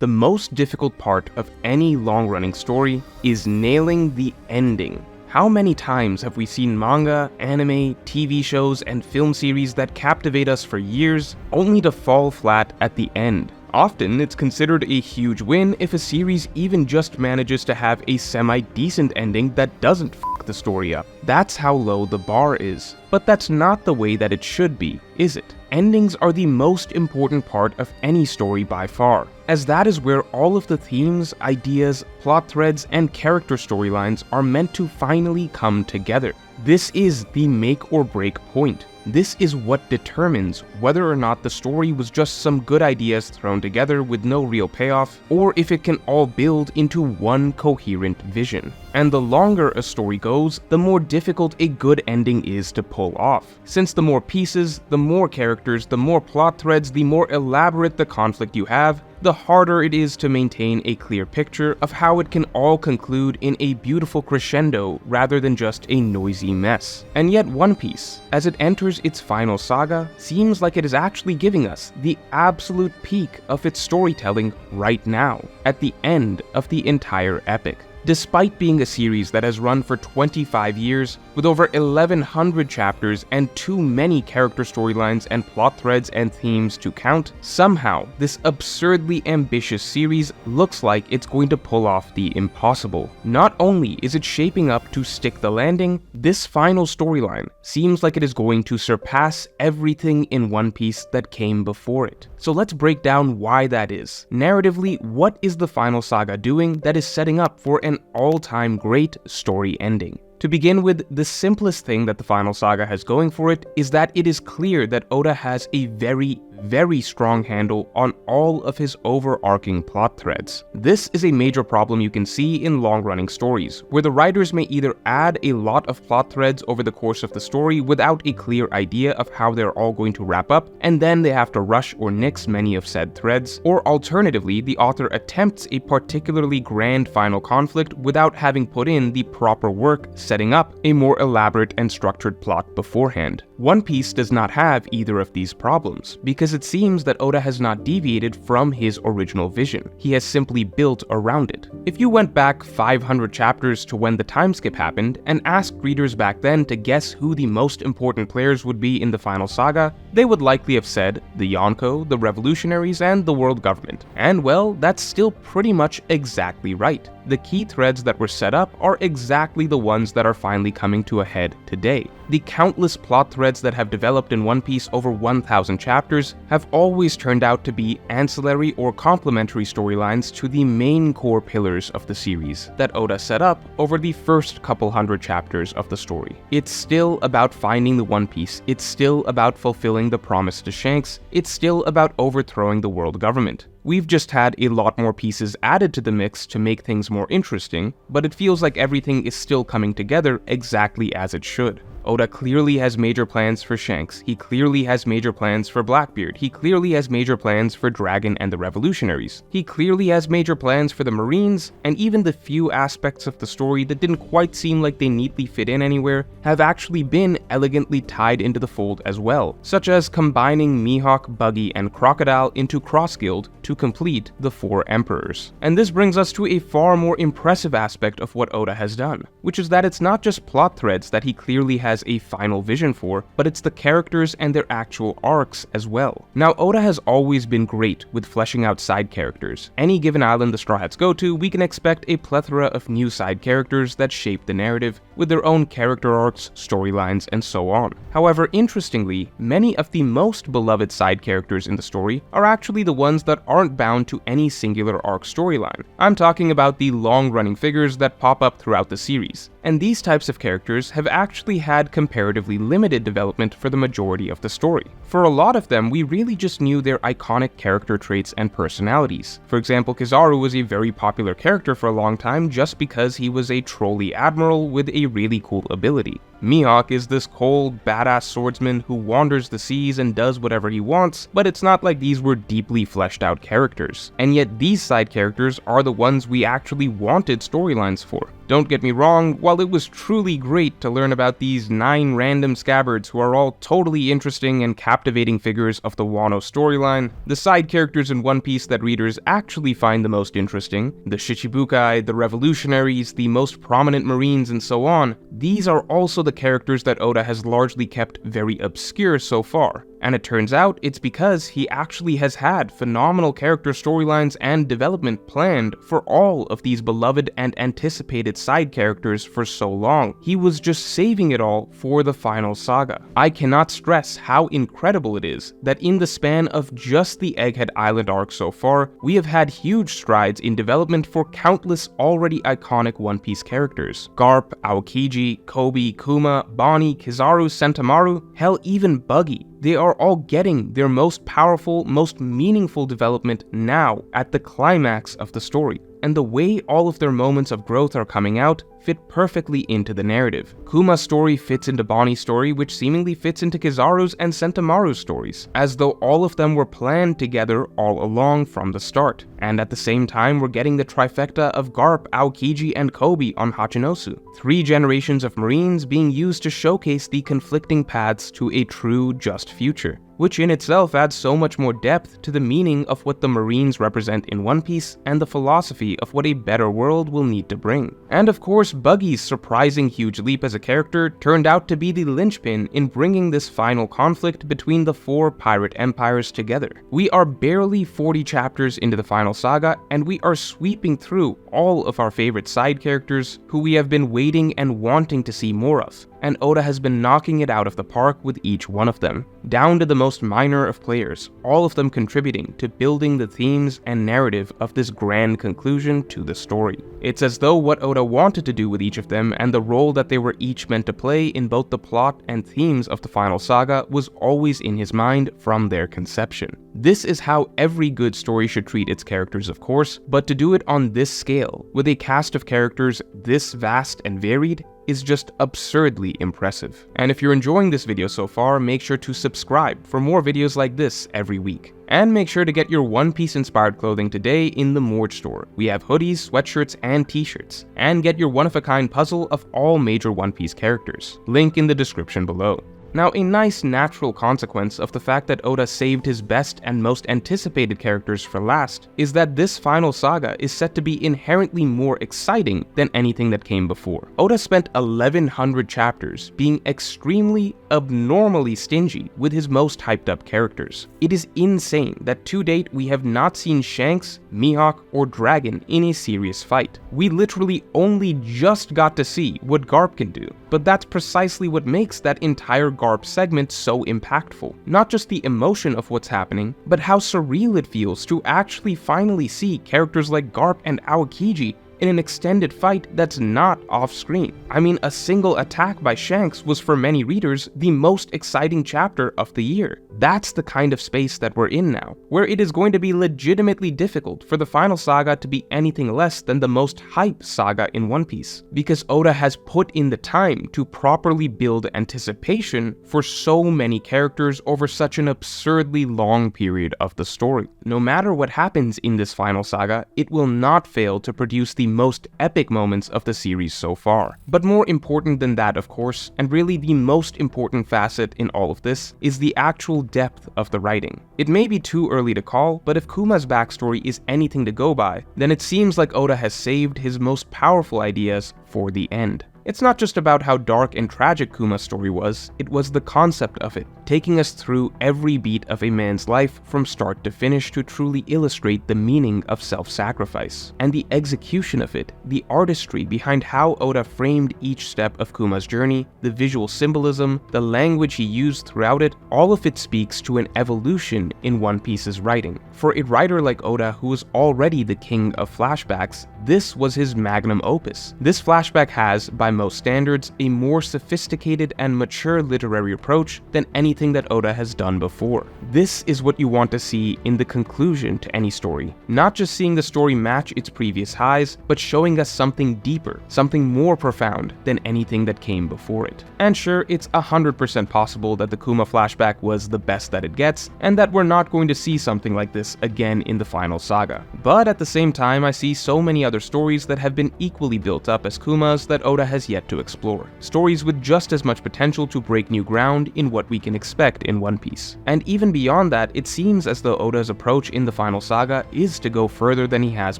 the most difficult part of any long-running story is nailing the ending. How many times have we seen manga, anime, TV shows, and film series that captivate us for years, only to fall flat at the end? Often, it's considered a huge win if a series even just manages to have a semi-decent ending that doesn't f*** the story up. That's how low the bar is. But that's not the way that it should be, is it? Endings are the most important part of any story by far, as that is where all of the themes, ideas, plot threads, and character storylines are meant to finally come together. This is the make or break point. This is what determines whether or not the story was just some good ideas thrown together with no real payoff, or if it can all build into one coherent vision. And the longer a story goes, the more difficult a good ending is to pull off. Since the more pieces, the more characters, the more plot threads, the more elaborate the conflict you have, the harder it is to maintain a clear picture of how it can all conclude in a beautiful crescendo rather than just a noisy mess. And yet One Piece, as it enters its final saga, seems like it is actually giving us the absolute peak of its storytelling right now, at the end of the entire epic. Despite being a series that has run for 25 years, with over 1,100 chapters and too many character storylines and plot threads and themes to count, somehow this absurdly ambitious series looks like it's going to pull off the impossible. Not only is it shaping up to stick the landing, this final storyline seems like it is going to surpass everything in One Piece that came before it. So let's break down why that is. Narratively, what is the final saga doing that is setting up for an all-time great story ending? To begin with, the simplest thing that the final saga has going for it is that it is clear that Oda has a very strong handle on all of his overarching plot threads. This is a major problem you can see in long-running stories, where the writers may either add a lot of plot threads over the course of the story without a clear idea of how they're all going to wrap up, and then they have to rush or nix many of said threads, or alternatively, the author attempts a particularly grand final conflict without having put in the proper work setting up a more elaborate and structured plot beforehand. One Piece does not have either of these problems, because it seems that Oda has not deviated from his original vision. He has simply built around it. If you went back 500 chapters to when the time skip happened and asked readers back then to guess who the most important players would be in the final saga, they would likely have said the Yonko, the Revolutionaries, and the World Government. And well, that's still pretty much exactly right. The key threads that were set up are exactly the ones that are finally coming to a head today. The countless plot threads that have developed in One Piece over 1,000 chapters have always turned out to be ancillary or complementary storylines to the main core pillars of the series that Oda set up over the first couple hundred chapters of the story. It's still about finding the One Piece, it's still about fulfilling the promise to Shanks, it's still about overthrowing the world government. We've just had a lot more pieces added to the mix to make things more interesting, but it feels like everything is still coming together exactly as it should. Oda clearly has major plans for Shanks, he clearly has major plans for Blackbeard, he clearly has major plans for Dragon and the Revolutionaries, he clearly has major plans for the Marines, and even the few aspects of the story that didn't quite seem like they neatly fit in anywhere have actually been elegantly tied into the fold as well, such as combining Mihawk, Buggy, and Crocodile into Cross Guild to complete the Four Emperors. And this brings us to a far more impressive aspect of what Oda has done, which is that it's not just plot threads that he clearly has a final vision for, but it's the characters and their actual arcs as well. Now, Oda has always been great with fleshing out side characters. Any given island the Straw Hats go to, we can expect a plethora of new side characters that shape the narrative, with their own character arcs, storylines, and so on. However, interestingly, many of the most beloved side characters in the story are actually the ones that aren't bound to any singular arc storyline. I'm talking about the long-running figures that pop up throughout the series. And these types of characters have actually had comparatively limited development for the majority of the story. For a lot of them, we really just knew their iconic character traits and personalities. For example, Kizaru was a very popular character for a long time just because he was a trolly admiral with a really cool ability. Mihawk is this cold, badass swordsman who wanders the seas and does whatever he wants, but it's not like these were deeply fleshed out characters. And yet these side characters are the ones we actually wanted storylines for. Don't get me wrong, while it was truly great to learn about these 9 random scabbards who are all totally interesting and captivating figures of the Wano storyline, the side characters in One Piece that readers actually find the most interesting, the Shichibukai, the revolutionaries, the most prominent marines, and so on, these are also the characters that Oda has largely kept very obscure so far. And it turns out it's because he actually has had phenomenal character storylines and development planned for all of these beloved and anticipated side characters for so long. He was just saving it all for the final saga. I cannot stress how incredible it is that in the span of just the Egghead Island arc so far, we have had huge strides in development for countless already iconic One Piece characters. Garp, Aokiji, Koby, Kuma, Bonnie, Kizaru, Sentomaru, hell even Buggy. They are all getting their most powerful, most meaningful development now at the climax of the story. And the way all of their moments of growth are coming out fit perfectly into the narrative. Kuma's story fits into Bonnie's story, which seemingly fits into Kizaru's and Sentomaru's stories, as though all of them were planned together all along from the start. And at the same time, we're getting the trifecta of Garp, Aokiji, and Koby on Hachinosu. 3 generations of Marines being used to showcase the conflicting paths to a true, just future, which in itself adds so much more depth to the meaning of what the Marines represent in One Piece and the philosophy of what a better world will need to bring. And of course, Buggy's surprising huge leap as a character turned out to be the linchpin in bringing this final conflict between the 4 pirate empires together. We are barely 40 chapters into the final saga, and we are sweeping through all of our favorite side characters who we have been waiting and wanting to see more of. And Oda has been knocking it out of the park with each one of them, down to the most minor of players, all of them contributing to building the themes and narrative of this grand conclusion to the story. It's as though what Oda wanted to do with each of them and the role that they were each meant to play in both the plot and themes of the final saga was always in his mind from their conception. This is how every good story should treat its characters, of course, but to do it on this scale, with a cast of characters this vast and varied, is just absurdly impressive. And if you're enjoying this video so far, make sure to subscribe for more videos like this every week. And make sure to get your One Piece inspired clothing today in the Morge store. We have hoodies, sweatshirts, and t-shirts. And get your one-of-a-kind puzzle of all major One Piece characters. Link in the description below. Now, a nice natural consequence of the fact that Oda saved his best and most anticipated characters for last is that this final saga is set to be inherently more exciting than anything that came before. Oda spent 1100 chapters being extremely, abnormally stingy with his most hyped up characters. It is insane that to date we have not seen Shanks, Mihawk, or Dragon in a serious fight. We literally only just got to see what Garp can do, but that's precisely what makes that entire Garp segment so impactful. Not just the emotion of what's happening, but how surreal it feels to actually finally see characters like Garp and Aokiji in an extended fight that's not off-screen. I mean, a single attack by Shanks was for many readers the most exciting chapter of the year. That's the kind of space that we're in now, where it is going to be legitimately difficult for the final saga to be anything less than the most hype saga in One Piece, because Oda has put in the time to properly build anticipation for so many characters over such an absurdly long period of the story. No matter what happens in this final saga, it will not fail to produce the most epic moments of the series so far. But more important than that, of course, and really the most important facet in all of this, is the actual depth of the writing. It may be too early to call, but if Kuma's backstory is anything to go by, then it seems like Oda has saved his most powerful ideas for the end. It's not just about how dark and tragic Kuma's story was, it was the concept of it, taking us through every beat of a man's life from start to finish to truly illustrate the meaning of self-sacrifice. And the execution of it, the artistry behind how Oda framed each step of Kuma's journey, the visual symbolism, the language he used throughout it, all of it speaks to an evolution in One Piece's writing. For a writer like Oda, who was already the king of flashbacks, this was his magnum opus. This flashback has, by by most standards, a more sophisticated and mature literary approach than anything that Oda has done before. This is what you want to see in the conclusion to any story. Not just seeing the story match its previous highs, but showing us something deeper, something more profound than anything that came before it. And sure, it's 100% possible that the Kuma flashback was the best that it gets, and that we're not going to see something like this again in the final saga. But at the same time, I see so many other stories that have been equally built up as Kuma's that Oda has yet to explore. Stories with just as much potential to break new ground in what we can expect in One Piece. And even beyond that, it seems as though Oda's approach in the final saga is to go further than he has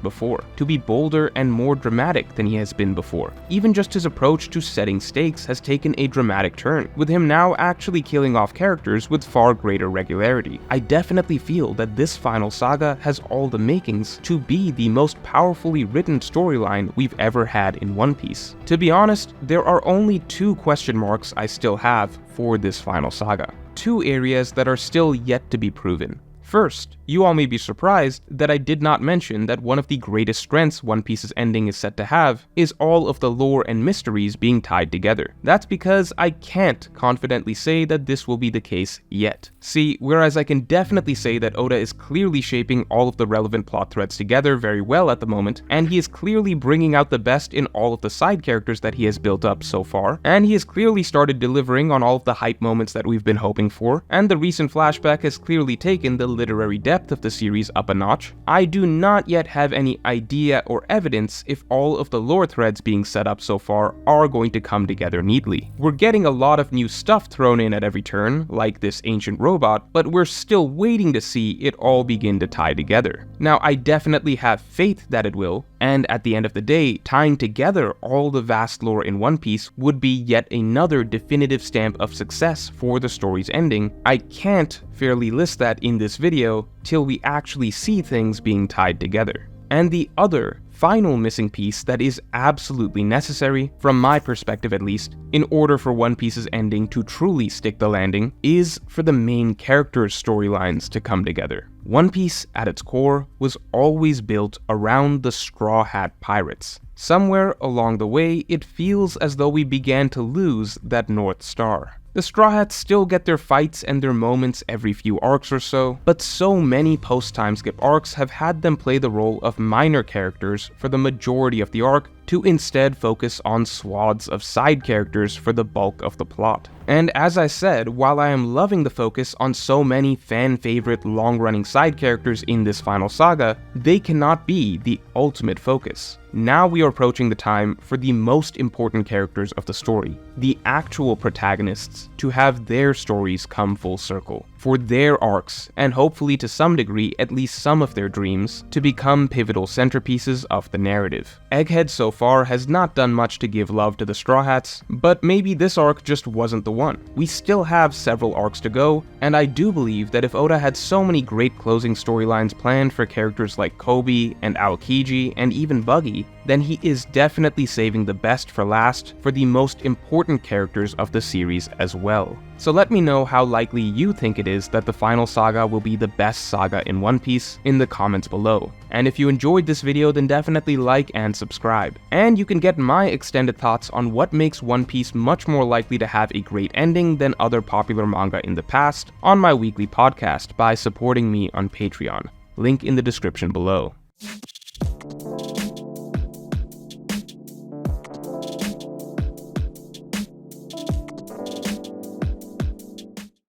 before, to be bolder and more dramatic than he has been before. Even just his approach to setting stakes has taken a dramatic turn, with him now actually killing off characters with far greater regularity. I definitely feel that this final saga has all the makings to be the most powerfully written storyline we've ever had in One Piece. To be honest, there are only two question marks I still have for this final saga. Two areas that are still yet to be proven. First, you all may be surprised that I did not mention that one of the greatest strengths One Piece's ending is set to have is all of the lore and mysteries being tied together. That's because I can't confidently say that this will be the case yet. See, whereas I can definitely say that Oda is clearly shaping all of the relevant plot threads together very well at the moment, and he is clearly bringing out the best in all of the side characters that he has built up so far, and he has clearly started delivering on all of the hype moments that we've been hoping for, and the recent flashback has clearly taken the literary depth of the series up a notch, I do not yet have any idea or evidence if all of the lore threads being set up so far are going to come together neatly. We're getting a lot of new stuff thrown in at every turn, like this ancient robot, but we're still waiting to see it all begin to tie together. Now, I definitely have faith that it will, and at the end of the day, tying together all the vast lore in One Piece would be yet another definitive stamp of success for the story's ending. I can't fairly list that in this video till we actually see things being tied together. And the other final missing piece that is absolutely necessary, from my perspective at least, in order for One Piece's ending to truly stick the landing, is for the main characters' storylines to come together. One Piece, at its core, was always built around the Straw Hat Pirates. Somewhere along the way, it feels as though we began to lose that North Star. The Straw Hats still get their fights and their moments every few arcs or so, but so many post-time skip arcs have had them play the role of minor characters for the majority of the arc, to instead focus on swaths of side characters for the bulk of the plot. And as I said, while I am loving the focus on so many fan-favorite long-running side characters in this final saga, they cannot be the ultimate focus. Now we are approaching the time for the most important characters of the story, the actual protagonists, to have their stories come full circle, for their arcs, and hopefully to some degree at least some of their dreams, to become pivotal centerpieces of the narrative. Egghead so far has not done much to give love to the Straw Hats, but maybe this arc just wasn't the one. We still have several arcs to go, and I do believe that if Oda had so many great closing storylines planned for characters like Koby and Aokiji and even Buggy, then he is definitely saving the best for last for the most important characters of the series as well. So let me know how likely you think it is that the final saga will be the best saga in One Piece in the comments below. And if you enjoyed this video, then definitely like and subscribe. And you can get my extended thoughts on what makes One Piece much more likely to have a great ending than other popular manga in the past on my weekly podcast by supporting me on Patreon. Link in the description below.